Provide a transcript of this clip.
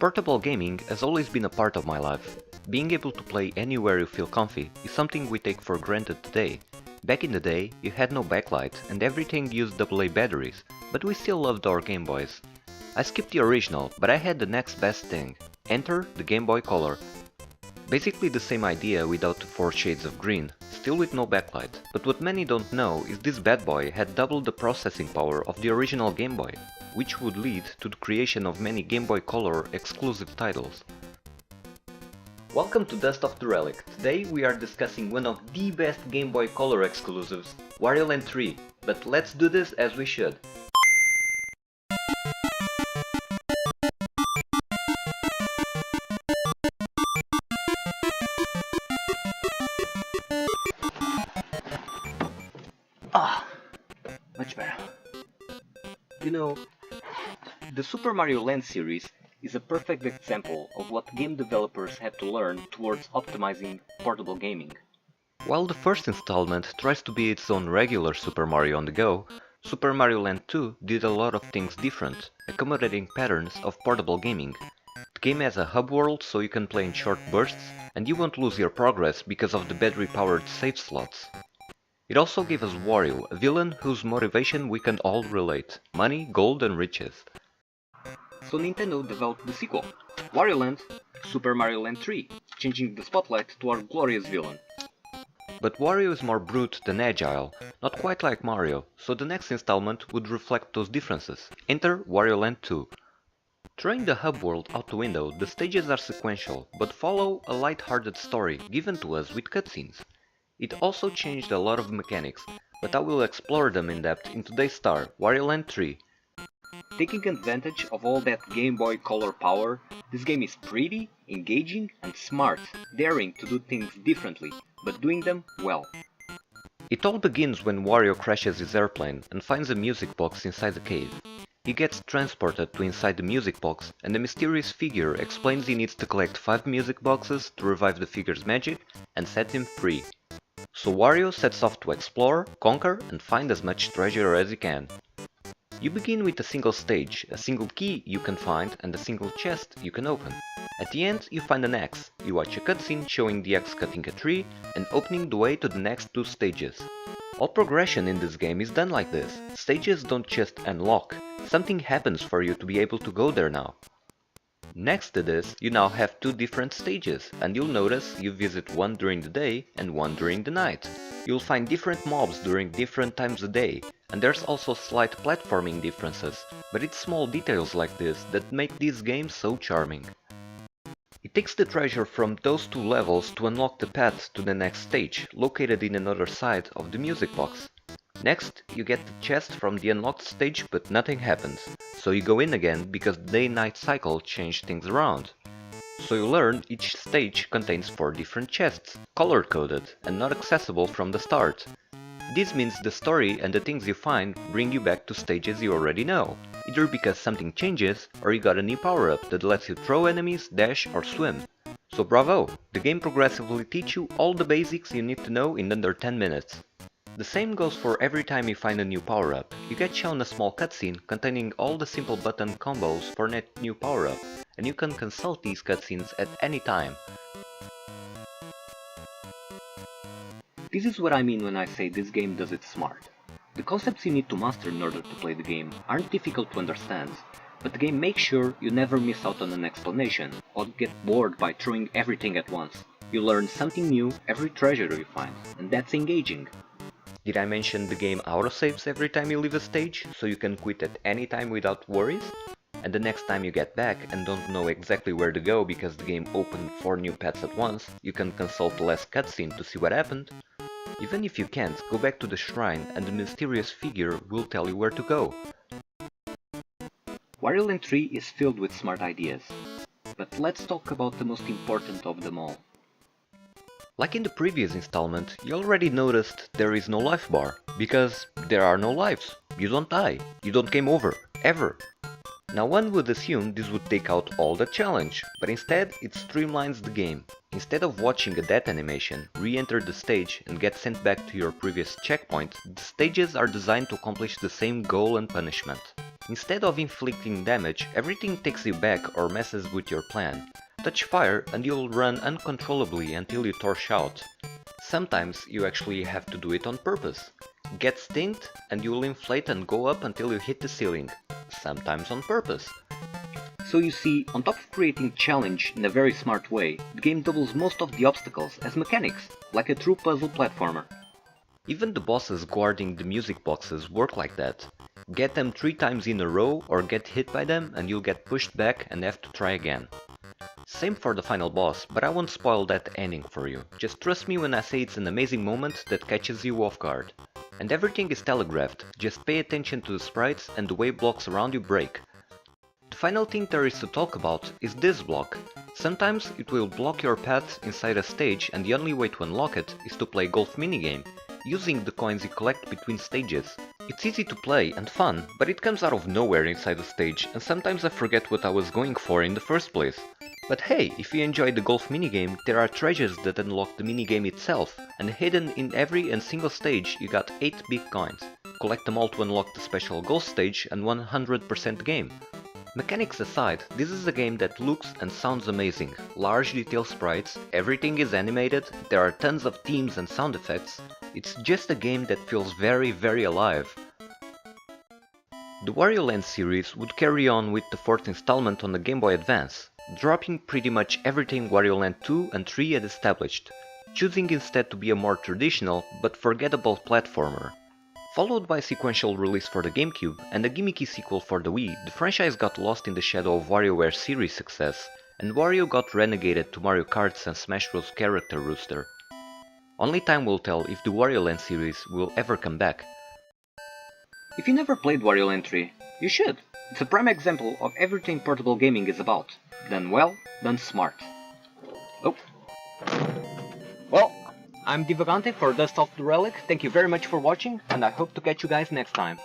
Portable gaming has always been a part of my life. Being able to play anywhere you feel comfy is something we take for granted today. Back in the day, you had no backlight and everything used AA batteries, but we still loved our Game Boys. I skipped the original, but I had the next best thing. Enter the Game Boy Color. Basically the same idea without the 4 shades of green, still with no backlight. But what many don't know is this bad boy had double the processing power of the original Game Boy, which would lead to the creation of many Game Boy Color exclusive titles. Welcome to Off The Relic. Today we are discussing one of the best Game Boy Color exclusives, Wario Land 3. But let's do this as we should. Much better. You know, the Super Mario Land series is a perfect example of what game developers had to learn towards optimizing portable gaming. While the first installment tries to be its own regular Super Mario on the go, Super Mario Land 2 did a lot of things different, accommodating patterns of portable gaming. The game has a hub world so you can play in short bursts, and you won't lose your progress because of the battery-powered save slots. It also gave us Wario, a villain whose motivation we can all relate: money, gold and riches. So Nintendo developed the sequel, Wario Land, Super Mario Land 3, changing the spotlight to our glorious villain. But Wario is more brute than agile, not quite like Mario, so the next installment would reflect those differences. Enter Wario Land 2. Throwing the hub world out the window, the stages are sequential, but follow a light-hearted story given to us with cutscenes. It also changed a lot of mechanics, but I will explore them in depth in today's star, Wario Land 3. Taking advantage of all that Game Boy Color power, this game is pretty, engaging and smart, daring to do things differently, but doing them well. It all begins when Wario crashes his airplane and finds a music box inside the cave. He gets transported to inside the music box, and the mysterious figure explains he needs to collect 5 music boxes to revive the figure's magic and set him free. So Wario sets off to explore, conquer and find as much treasure as he can. You begin with a single stage, a single key you can find and a single chest you can open. At the end you find an axe, you watch a cutscene showing the axe cutting a tree and opening the way to the next 2 stages. All progression in this game is done like this. Stages don't just unlock, something happens for you to be able to go there now. Next to this, you now have 2 different stages, and you'll notice you visit one during the day and one during the night. You'll find different mobs during different times of day, and there's also slight platforming differences, but it's small details like this that make these games so charming. It takes the treasure from those 2 levels to unlock the path to the next stage, located in another side of the music box. Next, you get the chest from the unlocked stage, but nothing happens, so you go in again because the day-night cycle changed things around. So you learn each stage contains 4 different chests, color-coded and not accessible from the start. This means the story and the things you find bring you back to stages you already know, either because something changes or you got a new power-up that lets you throw enemies, dash or swim. So bravo! The game progressively teaches you all the basics you need to know in under 10 minutes. The same goes for every time you find a new power-up. You get shown a small cutscene containing all the simple button combos for that new power-up, and you can consult these cutscenes at any time. This is what I mean when I say this game does it smart. The concepts you need to master in order to play the game aren't difficult to understand, but the game makes sure you never miss out on an explanation, or get bored by throwing everything at once. You learn something new every treasure you find, and that's engaging. Did I mention the game autosaves every time you leave a stage, so you can quit at any time without worries? And the next time you get back and don't know exactly where to go because the game opened 4 new paths at once, you can consult the last cutscene to see what happened. Even if you can't, go back to the shrine and the mysterious figure will tell you where to go. Wario Land 3 is filled with smart ideas, but let's talk about the most important of them all. Like in the previous installment, you already noticed there is no life bar, because there are no lives. You don't die, you don't game over, ever. Now one would assume this would take out all the challenge, but instead it streamlines the game. Instead of watching a death animation, re-enter the stage and get sent back to your previous checkpoint, the stages are designed to accomplish the same goal and punishment. Instead of inflicting damage, everything takes you back or messes with your plan. Touch fire and you'll run uncontrollably until you torch out. Sometimes you actually have to do it on purpose. Get stinged and you'll inflate and go up until you hit the ceiling. Sometimes on purpose. So you see, on top of creating challenge in a very smart way, the game doubles most of the obstacles as mechanics, like a true puzzle platformer. Even the bosses guarding the music boxes work like that. Get them 3 times in a row or get hit by them and you'll get pushed back and have to try again. Same for the final boss, but I won't spoil that ending for you. Just trust me when I say it's an amazing moment that catches you off guard. And everything is telegraphed, just pay attention to the sprites and the way blocks around you break. The final thing there is to talk about is this block. Sometimes it will block your path inside a stage and the only way to unlock it is to play golf minigame, using the coins you collect between stages. It's easy to play and fun, but it comes out of nowhere inside the stage and sometimes I forget what I was going for in the first place. But hey, if you enjoyed the golf minigame, there are treasures that unlock the minigame itself, and hidden in every and single stage you got 8 big coins. Collect them all to unlock the special golf stage and 100% game. Mechanics aside, this is a game that looks and sounds amazing. Large detailed sprites, everything is animated, there are tons of themes and sound effects. It's just a game that feels very alive. The Wario Land series would carry on with the 4th installment on the Game Boy Advance, dropping pretty much everything Wario Land 2 and 3 had established, choosing instead to be a more traditional but forgettable platformer. Followed by a sequential release for the GameCube and a gimmicky sequel for the Wii, the franchise got lost in the shadow of WarioWare series success, and Wario got renegated to Mario Kart's and Smash Bros. Character roster. Only time will tell if the Wario Land series will ever come back. If you never played Wario Land 3, you should. It's a prime example of everything portable gaming is about. Done well, done smart. Oh. Well, I'm Divagante for Off The Relic. Thank you very much for watching, and I hope to catch you guys next time.